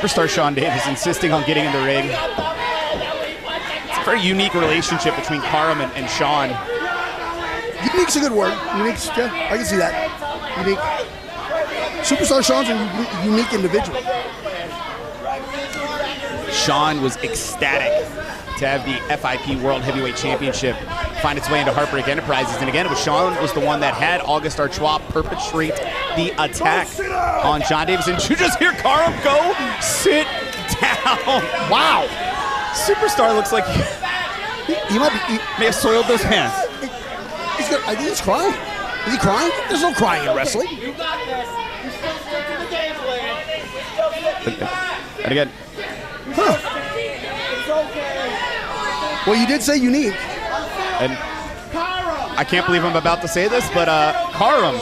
Superstar Sean Davis insisting on getting in the ring. It's a very unique relationship between Karam and Sean. Unique's a good word. Unique's, yeah, I can see that. Unique. Superstar Sean's a unique individual. Sean was ecstatic to have the FIP World Heavyweight Championship find its way into Heartbreak Enterprises. And again, it was Sean was the one that had August Artois perpetrate the attack on John Davis. And you just hear Karam go sit down. Wow. Superstar looks like he may have soiled those hands. I think he's crying. Is he crying? There's no crying in wrestling. And again, well, you did say unique. And I can't believe I'm about to say this, but Karam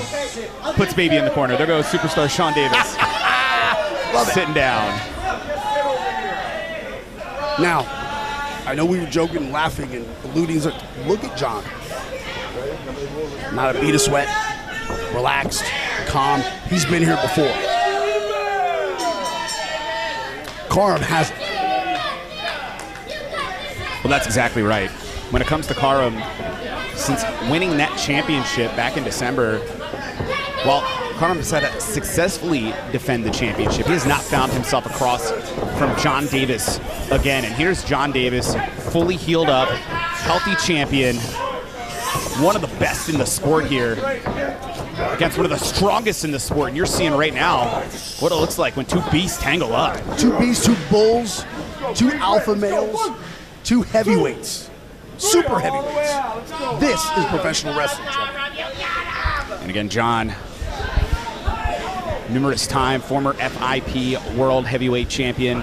puts baby in the corner. There goes Superstar Sean Davis. Sitting down. Now, I know we were joking and laughing and alluding. Look at John. Not a bead of sweat. Relaxed, calm. He's been here before. Karam hasn't. Well, that's exactly right. When it comes to Karam, since winning that championship back in December, while Karam has had to successfully defend the championship, he has not found himself across from John Davis again. And here's John Davis, fully healed up, healthy champion, one of the best in the sport here, against one of the strongest in the sport. And you're seeing right now what it looks like when two beasts tangle up. Two beasts, two bulls, two alpha males, two heavyweights, super heavyweights. This is professional wrestling, Trevor. And again, John, numerous time former FIP World Heavyweight Champion.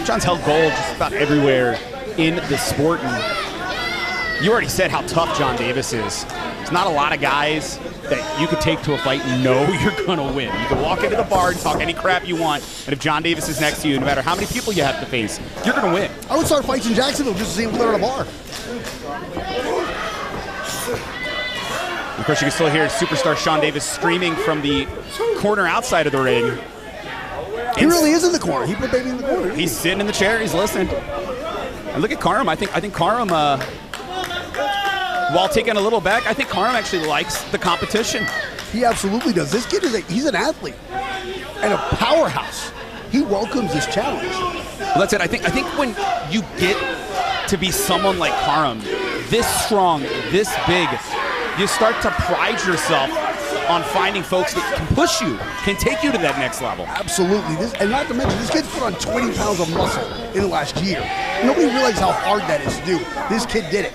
John's held gold just about everywhere in the sport. And you already said how tough John Davis is. There's not a lot of guys that you could take to a fight and know you're gonna win. You can walk into the bar and talk any crap you want, and if John Davis is next to you, no matter how many people you have to face, you're gonna win. I would start fights in Jacksonville just to see him clear at a bar. Of course, you can still hear Superstar Sean Davis screaming from the corner outside of the ring. He really is in the corner. He put baby in the corner. He's sitting in the chair. He's listening. And look at Karam. I think Karam, while taking a little back, I think Karam actually likes the competition. He absolutely does. This kid he's an athlete and a powerhouse. He welcomes this challenge. Well, that's it. I think when you get to be someone like Karam, this strong, this big, you start to pride yourself on finding folks that can push you, can take you to that next level. Absolutely. And not to mention, this kid's put on 20 pounds of muscle in the last year. Nobody realizes how hard that is to do. This kid did it.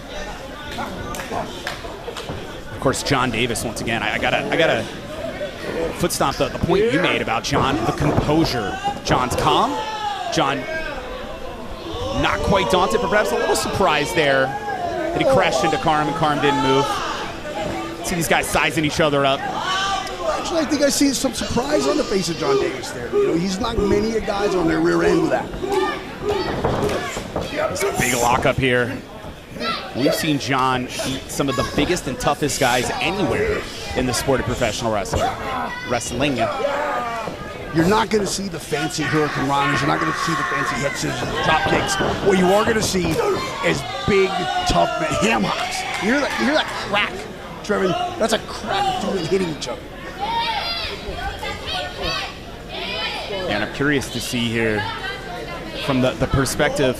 Of course, John Davis, once again, I gotta foot stomp the point you made about John, the composure. John's calm. John not quite daunted, but perhaps a little surprised there that he crashed into Karam and Karam didn't move. See these guys sizing each other up. Actually, I think I see some surprise on the face of John Davis there. You know, he's knocked many guys on their rear end with that. It's a big lockup here. We've seen John beat some of the biggest and toughest guys anywhere in the sport of professional wrestling. You're not going to see the fancy Hurricane Rana's. You're not going to see the fancy head scissors and drop kicks. What you are going to see is big, tough men. Ham hocks. You hear that crack, Trevor? That's a crack of two hitting each other. And I'm curious to see here from the perspective.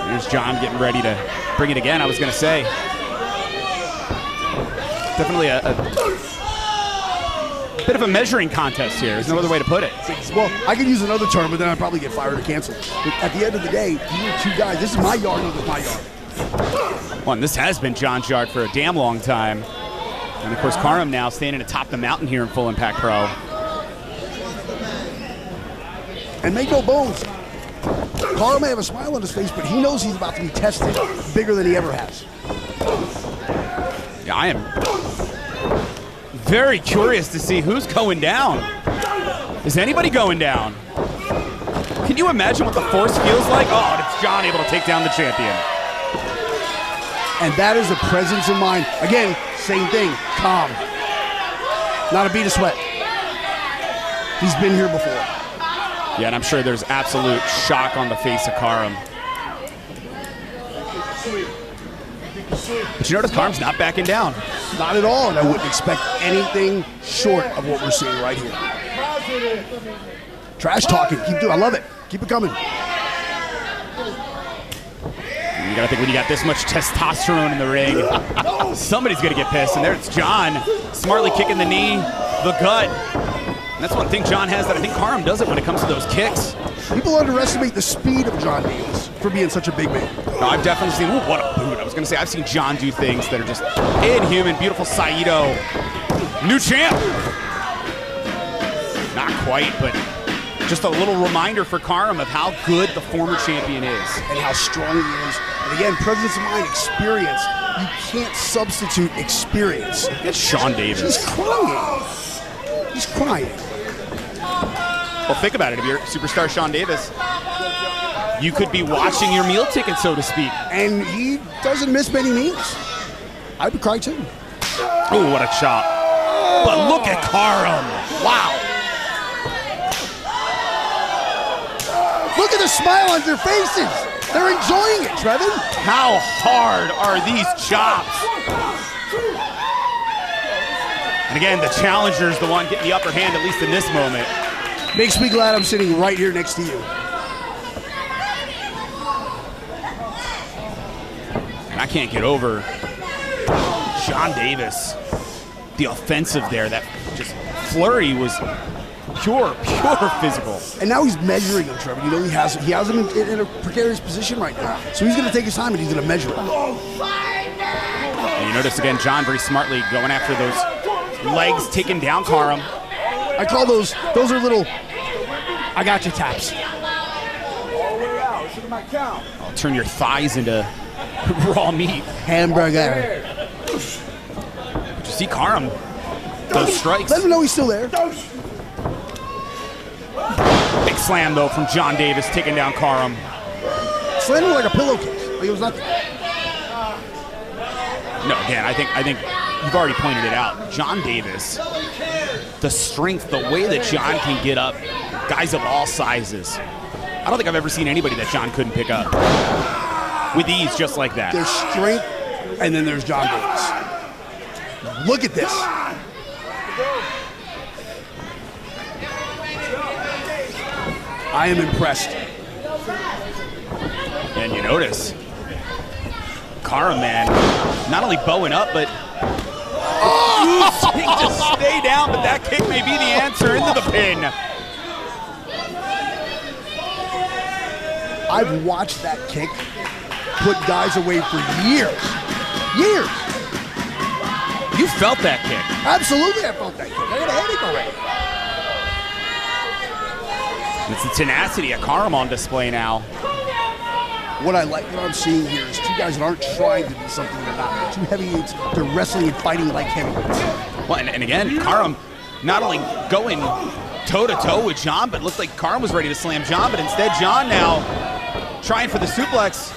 Here's John getting ready to bring it again. I was going to say, definitely a bit of a measuring contest here. There's no other way to put it. Well, I could use another term, but then I'd probably get fired or canceled. But at the end of the day, you are two guys. This is my yard, and this is my yard. Well, and this has been John's yard for a damn long time. And, of course, Karam now standing atop the mountain here in Full Impact Pro. And make no bones, Karam may have a smile on his face, but he knows he's about to be tested bigger than he ever has. Yeah, I am very curious to see who's going down. Is anybody going down? Can you imagine what the force feels like? Oh, and it's John able to take down the champion. And that is a presence of mind. Again, same thing, calm. Not a bead of sweat. He's been here before. Yeah, and I'm sure there's absolute shock on the face of Karam. But you notice Karam's not backing down. Not at all, and I wouldn't expect anything short of what we're seeing right here. Trash talking, keep doing. I love it. Keep it coming. You gotta think when you got this much testosterone in the ring, somebody's gonna get pissed. And there's John, smartly kicking the knee, the gut. And that's one thing John has that I think Karam doesn't when it comes to those kicks. People underestimate the speed of John Davis for being such a big man. No, I've definitely seen, ooh, what a boot. I was gonna say, I've seen John do things that are just inhuman. Beautiful Saito. New champ. Not quite, but just a little reminder for Karam of how good the former champion is. And how strong he is. And again, presence of mind, experience. You can't substitute experience. It's Sean Davis. He's crying. He's crying. Well, think about it. If you're superstar Sean Davis, you could be watching your meal ticket, so to speak. And he doesn't miss many meals. I would cry too. Oh, what a chop. But look at Karam. Wow. Look at the smile on their faces. They're enjoying it, Trevin. How hard are these chops? And again, the challenger's the one getting the upper hand, at least in this moment. Makes me glad I'm sitting right here next to you. And I can't get over John Davis. The offensive there, that just flurry was pure physical. And now he's measuring him, Trevor. You know, he has him in a precarious position right now. So he's going to take his time and he's going to measure him. And you notice again, John very smartly going after those legs, taking down Karam. I call those are little, I got you taps. I'll turn your thighs into raw meat. Hamburger. But you see Karam, those strikes. Let him know he's still there. Big slam though from John Davis, taking down Karam. Slammed him like a pillowcase. Like it was nothing. No, again, I think you've already pointed it out. John Davis, the strength, the way that John can get up guys of all sizes. I don't think I've ever seen anybody that John couldn't pick up with ease just like that. There's strength, and then there's John Davis. Look at this. I am impressed. And you notice, Karam, man, not only bowing up, but choosing to stay down, but that kick may be the answer into the pin. I've watched that kick put guys away for years. Years. You felt that kick. Absolutely, I felt that kick. I got a headache already. It's the tenacity of Karam on display now. What I'm seeing here is two guys that aren't trying to be something they're not. They're two heavyweights. They're wrestling and fighting like heavyweights. Well, and again, Karam not only going toe-to-toe with John, but looked like Karam was ready to slam John, but instead John now trying for the suplex.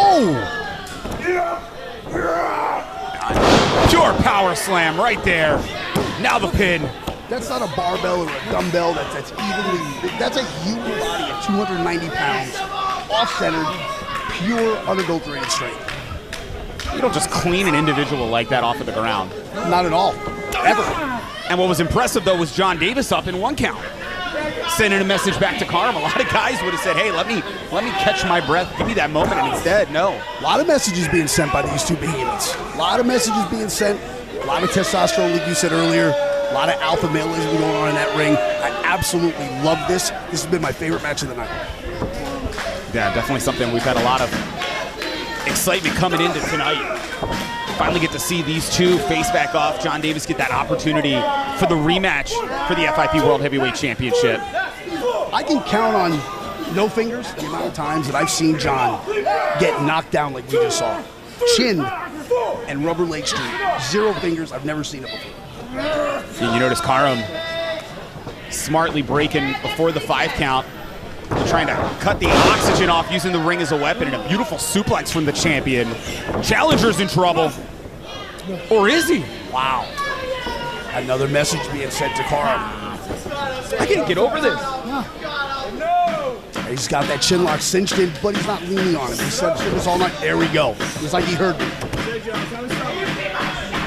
Oh! Pure power slam right there. Now the pin. That's not a barbell or a dumbbell. That's a human body at 290 pounds, off-centered, pure, unadulterated strength. You don't just clean an individual like that off of the ground. Not at all, ever. And what was impressive though was John Davis up in one count, sending a message back to Karam. A lot of guys would have said, "Hey, let me catch my breath, give me that moment," and instead, no. A lot of messages being sent by these two behemoths. A lot of messages being sent. A lot of testosterone, like you said earlier. A lot of alpha maleism going on in that ring. I absolutely love this. This has been my favorite match of the night. Yeah, definitely something we've had a lot of excitement coming into tonight. Finally get to see these two face back off. John Davis get that opportunity for the rematch for the FIP World Heavyweight Championship. I can count on no fingers the amount of times that I've seen John get knocked down like we just saw. Chin and rubber leg street. 0 fingers. I've never seen it before. And you notice Karam smartly breaking before the 5 count, trying to cut the oxygen off using the ring as a weapon, and a beautiful suplex from the champion. Challenger's in trouble. Or is he? Wow. Another message being sent to Karam. I can't get over this. He's got that chin lock cinched in, but he's not leaning on him. He said this all night. There we go. It's like he heard me.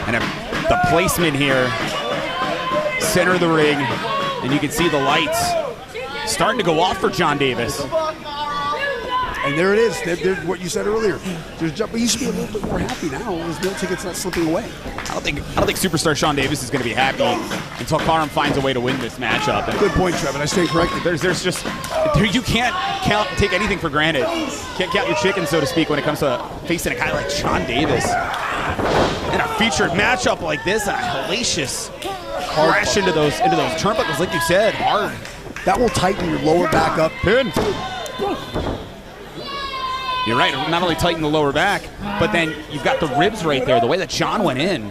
And the placement here, center of the ring, and you can see the lights starting to go off for John Davis. And there it is. There's what you said earlier. But he should be a little bit more happy now. His meal ticket's not slipping away. I don't think superstar Sean Davis is going to be happy until Karam finds a way to win this matchup. And good point, Trevin. I stand corrected. There's just you can't take anything for granted. Can't count your chicken, so to speak, when it comes to facing a guy like Sean Davis. In a featured matchup like this, and a hellacious crash into those turnbuckles, like you said, hard. That will tighten your lower back up. Pin. You're right, not only tighten the lower back, but then you've got the ribs right there, the way that John went in.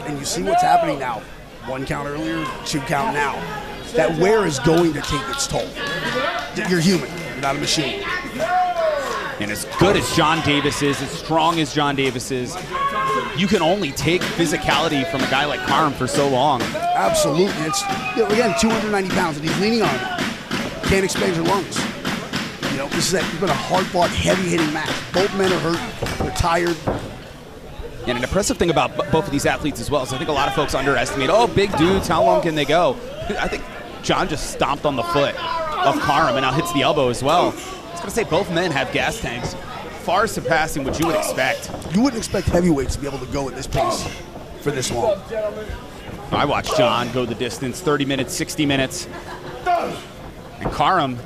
And you see what's happening now. 1 count earlier, 2 count now. That wear is going to take its toll. You're human, you're not a machine. And as good as John Davis is, as strong as John Davis is, you can only take physicality from a guy like Karam for so long. Absolutely. It's, again, 290 pounds, and he's leaning on it. Can't expand your lungs. This has been a hard-fought, heavy-hitting match. Both men are hurt. They're tired. And an impressive thing about both of these athletes as well is I think a lot of folks underestimate, big dudes, how long can they go? I think John just stomped on the foot of Karam and now hits the elbow as well. I was going to say both men have gas tanks far surpassing what you would expect. You wouldn't expect heavyweights to be able to go at this pace for this long. I watched John go the distance, 30 minutes, 60 minutes. And Karam,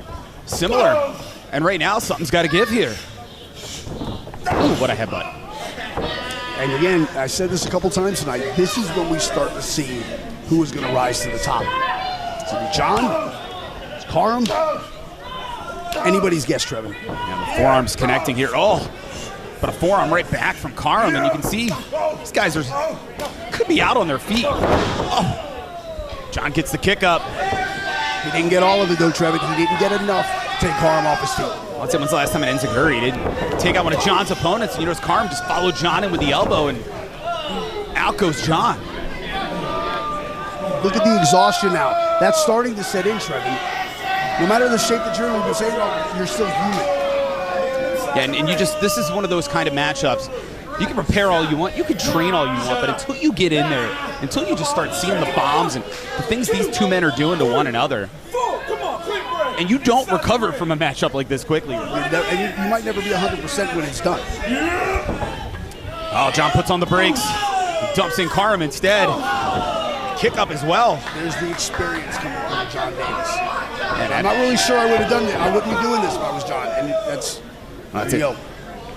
similar. And right now, something's got to give here. Ooh, what a headbutt. And again, I said this a couple times tonight, this is when we start to see who is going to rise to the top. It's either John, it's Karam, anybody's guess, Trevin. And the forearms connecting here. But a forearm right back from Karam, and you can see these guys could be out on their feet. John gets the kick up. He didn't get all of it, though, Trevin. He didn't get enough to take Karam off his feet. When's the last time in Enziguri he did take out one of John's opponents? And as Karam just followed John in with the elbow, and out goes John. Look at the exhaustion now. That's starting to set in, Trevin. No matter the shape that you're in, we've been saying, you're still human. Yeah, and this is one of those kind of matchups. You can prepare all you want, you can train all you want, but until you get in there, until you just start seeing the bombs and the things these two men are doing to one another, and you don't recover from a matchup like this quickly. And you might never be 100% when it's done. Oh, John puts on the brakes. He dumps in Karam instead. Kick up as well. There's the experience coming from John Davis. And I'm not really sure I would have done it. I wouldn't be doing this if I was John. And that's it.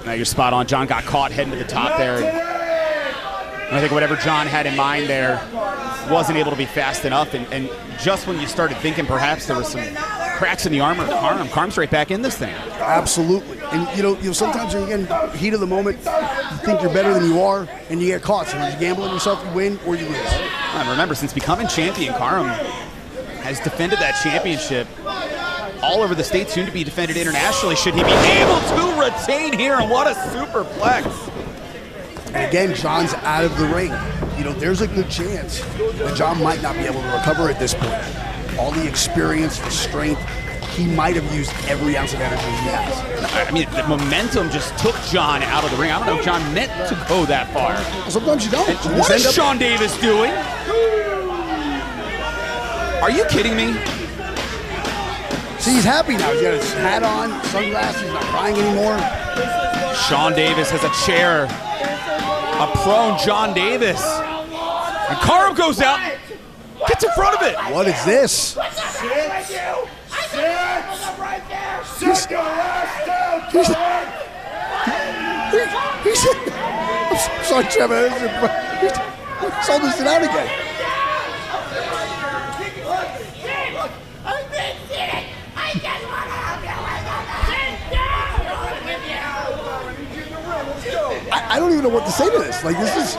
Now you're spot on. John got caught heading to the top there. And I think whatever John had in mind there wasn't able to be fast enough. And just when you started thinking perhaps there was some cracks in the armor of Karam's right back in this thing. Absolutely. And sometimes again, heat of the moment, you think you're better than you are, and you get caught. So when you gamble on yourself, you win or you lose. And remember, since becoming champion, Karam has defended that championship all over the state, soon to be defended internationally. Should he be able to retain here? And what a superplex. And again, John's out of the ring. There's a good chance that John might not be able to recover at this point. All the experience, the strength, he might have used every ounce of energy he has. I mean, the momentum just took John out of the ring. I don't know if John meant to go that far. Well, sometimes you don't. What is Sean Davis doing? Are you kidding me? See, he's happy now. He's got his hat on, sunglasses, he's not crying anymore. Sean Davis has a chair. A prone John Davis. And Karam goes out, gets in front of it. What is this? Sit right there. Sit your ass down. I'm sorry, Trevor. He's all this out again. I don't even know what to say to this. This is...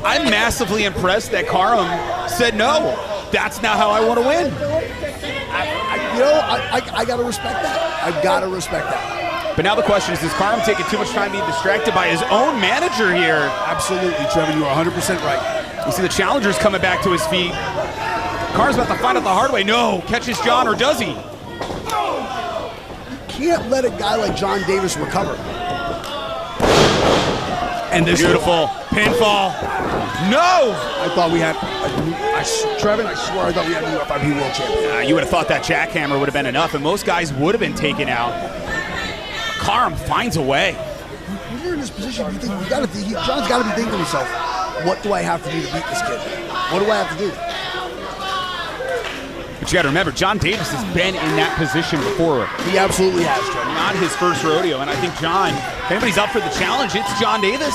I'm massively impressed that Karam said no. That's not how I want to win. I got to respect that. I've got to respect that. But now the question is Karam taking too much time being distracted by his own manager here? Absolutely, Trevor. You are 100% right. You see the challenger's coming back to his feet. Karam's about to find out the hard way. No, catches John, or does he? Can't let a guy like John Davis recover. And this beautiful pinfall. No! I thought we had, Trevin, I swear I thought we had a new FIP world champion. You would have thought that jackhammer would have been enough, and most guys would have been taken out. Karam finds a way. When you're in this position, you think, John's got to be thinking to himself, what do I have to do to beat this kid? What do I have to do? But you got to remember, John Davis has been in that position before. He absolutely has, Trevor. Not his first rodeo, and I think John, if anybody's up for the challenge, it's John Davis.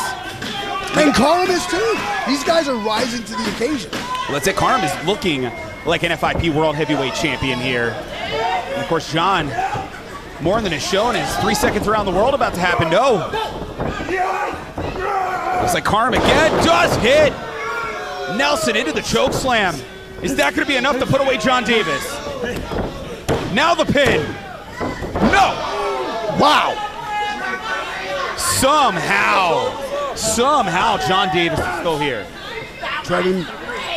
And Karam is too. These guys are rising to the occasion. Let's say Karam is looking like an FIP World Heavyweight Champion here. And of course, John, more than is shown, is 3 seconds around the world about to happen. No. Looks like Karam again does hit Nelson into the choke slam. Is that going to be enough to put away John Davis? Now the pin. No. Wow. Somehow John Davis is still here. Trevin,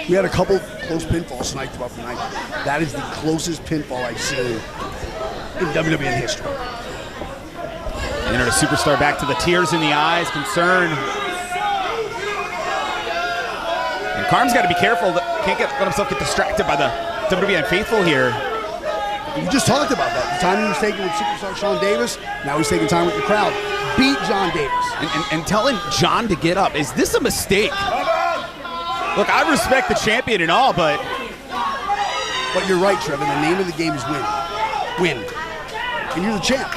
we had a couple close pinfalls tonight throughout the night. That is the closest pinfall I've seen in WWN history. You know, the superstar back to the tears in the eyes, concern. And Karam's got to be careful. Can't let himself get distracted by the WWN faithful here. You just talked about that. The time he was taking with superstar Sean Davis, now he's taking time with the crowd. Beat John Davis. And telling John to get up. Is this a mistake? Look, I respect the champion and all, but you're right, Trevor. The name of the game is win. Win. And you're the champ.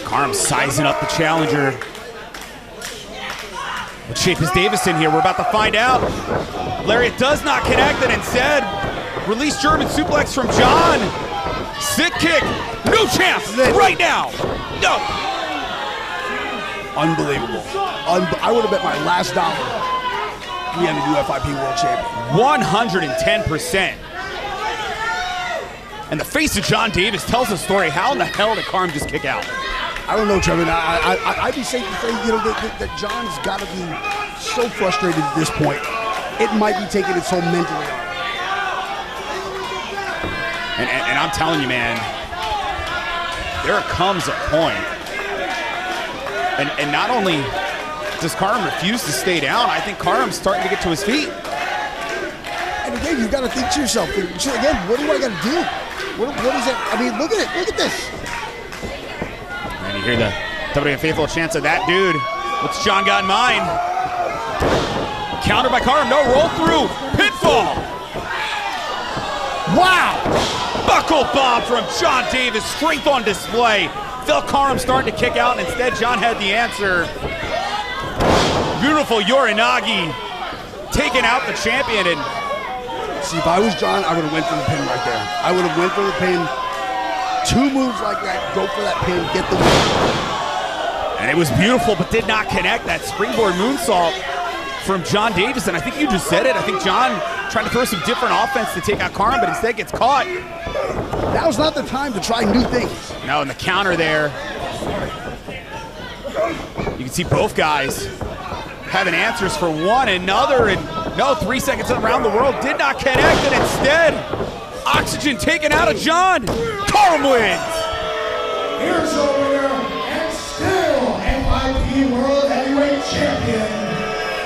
Karam sizing up the challenger. What shape is Davis in here? We're about to find out. Lariat does not connect, and instead, release German suplex from John. Sit kick. New champ right now. No. Unbelievable. I would have bet my last dollar we had a new FIP world champion. 110%. And the face of John Davis tells the story. How in the hell did Karam just kick out? I don't know, Trevor. I'd be safe to say, you know, that John's got to be so frustrated at this point. It might be taking its toll mentally. And I'm telling you, man, there comes a point. And not only does Karam refuse to stay down, I think Karam's starting to get to his feet. And again, you've got to think to yourself, again, what do I got to do? What is it? I mean, look at it. Look at this. And you hear the WWN faithful chants of that dude. What's John got in mind? Countered by Karam. No, roll through. Pinfall. Wow. Buckle bomb from John Davis. Strength on display. Felt Karam starting to kick out, and instead John had the answer. Beautiful Yorinagi taking out the champion. And see, if I was John, I would have went for the pin right there. I would have went for the pin. 2 moves like that, go for that pin, get the win. And it was beautiful, but did not connect. That springboard moonsault from John Davis. And I think you just said it. I think John trying to throw some different offense to take out Karam, but instead gets caught. Now's not the time to try new things. No, and the counter there. You can see both guys having answers for one another. And no, 3 seconds around the world did not connect. And instead, oxygen taken out of John. Karam wins. Here's your winner and still FIP World Heavyweight Champion,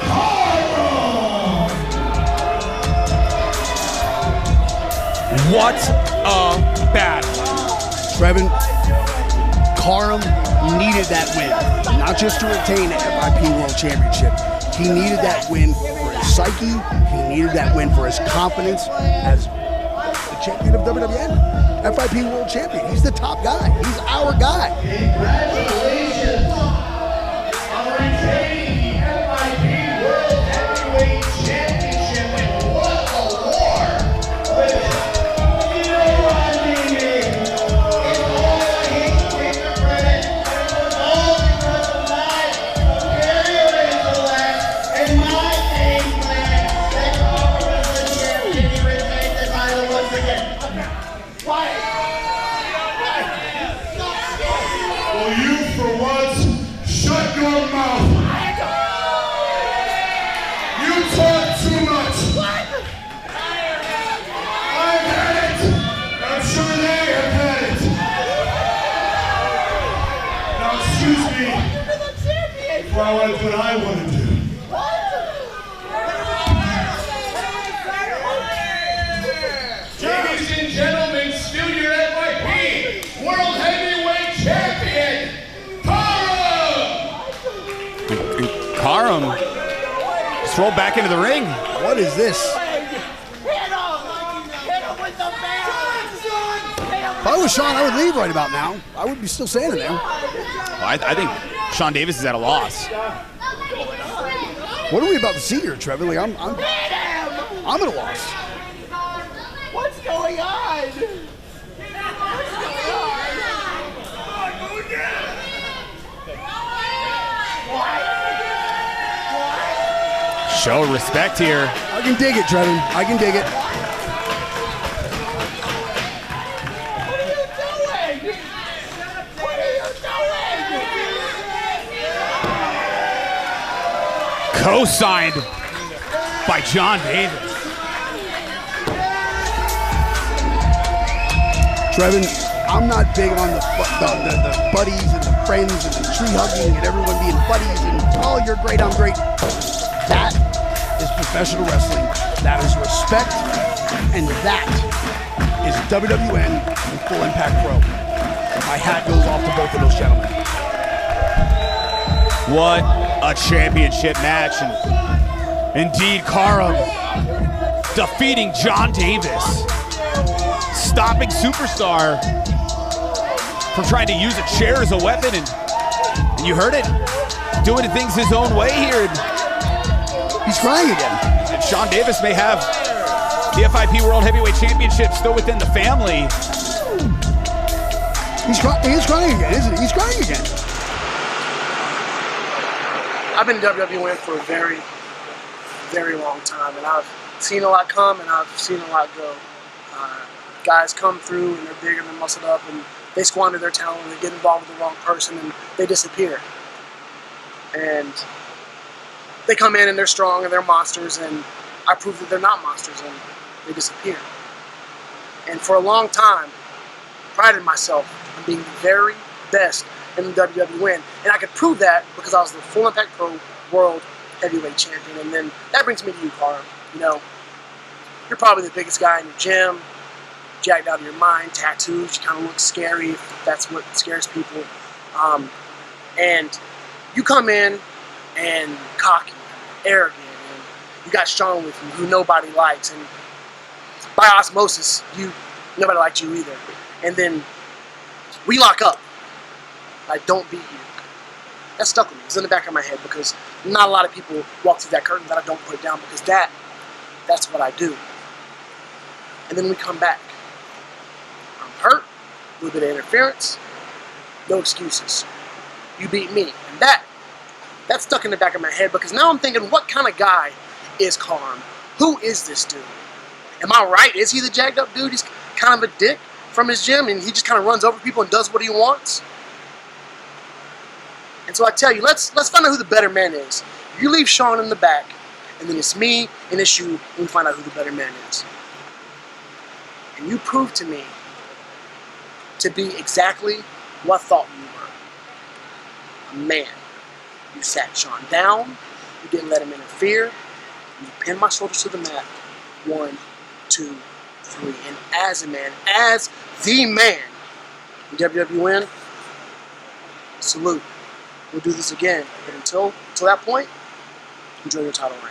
Karam. What a battle. Trevin, Karam needed that win, not just to retain the FIP World Championship. He needed that win for his psyche. He needed that win for his confidence as the champion of WWN, FIP World Champion. He's the top guy. He's our guy. Congratulations on retaining the FIP World Heavyweight Championship, and what a war with shut your mouth. You talk too Well, that's what I want to do. Ladies and gentlemen, still your FIP World Heavyweight Champion, Karam! Karam just rolled back into the ring. What is this? If I was Sean, I would leave right about now. I would be still standing there. Well, I think Sean Davis is at a loss. What are we about to see here, Trevor? Like I'm at a loss. What's going on? Show respect here. I can dig it, Trevor. I can dig it. Co-signed by John Davis. Trevin, I'm not big on the buddies and the friends and the tree hugging and everyone being buddies and, oh, you're great, I'm great. That is professional wrestling. That is respect, and that is WWN and Full Impact Pro. My hat goes off to both of those gentlemen. What a championship match. And indeed, Karam defeating John Davis. Stopping Superstar from trying to use a chair as a weapon. And you heard it. Doing things his own way here. He's crying again. And Sean Davis may have the FIP World Heavyweight Championship still within the family. He's crying again, isn't he? He's crying again. I've been in WWN for a very, very long time, and I've seen a lot come and I've seen a lot go. Guys come through and they're bigger, they're muscled up, and they squander their talent, and they get involved with the wrong person, and they disappear. And they come in and they're strong and they're monsters, and I prove that they're not monsters, and they disappear. And for a long time, I prided myself on being the very best in the WWN, and I could prove that because I was the Full Impact Pro World Heavyweight Champion. And then that brings me to you, Karam. You know, you're probably the biggest guy in your gym, jacked out of your mind, tattoos, you kind of look scary if that's what scares people. And you come in and cocky, arrogant, and you got Sean with you, who nobody likes, and by osmosis, nobody liked you either. And then we lock up. I don't beat you. That stuck with me. It's in the back of my head because not a lot of people walk through that curtain that I don't put down, because that's what I do. And then we come back. I'm hurt, a little bit of interference, no excuses. You beat me. And that's stuck in the back of my head because now I'm thinking, what kind of guy is Karam? Who is this dude? Am I right? Is he the jacked up dude? He's kind of a dick from his gym and he just kind of runs over people and does what he wants? And so I tell you, let's find out who the better man is. You leave Sean in the back, and then it's me and it's you, and we find out who the better man is. And you prove to me to be exactly who I thought you were. A man. You sat Sean down, you didn't let him interfere, and you pinned my shoulders to the mat. 1, 2, 3. And as a man, as the man in WWN, salute. We'll do this again. But until that point, enjoy your title reign.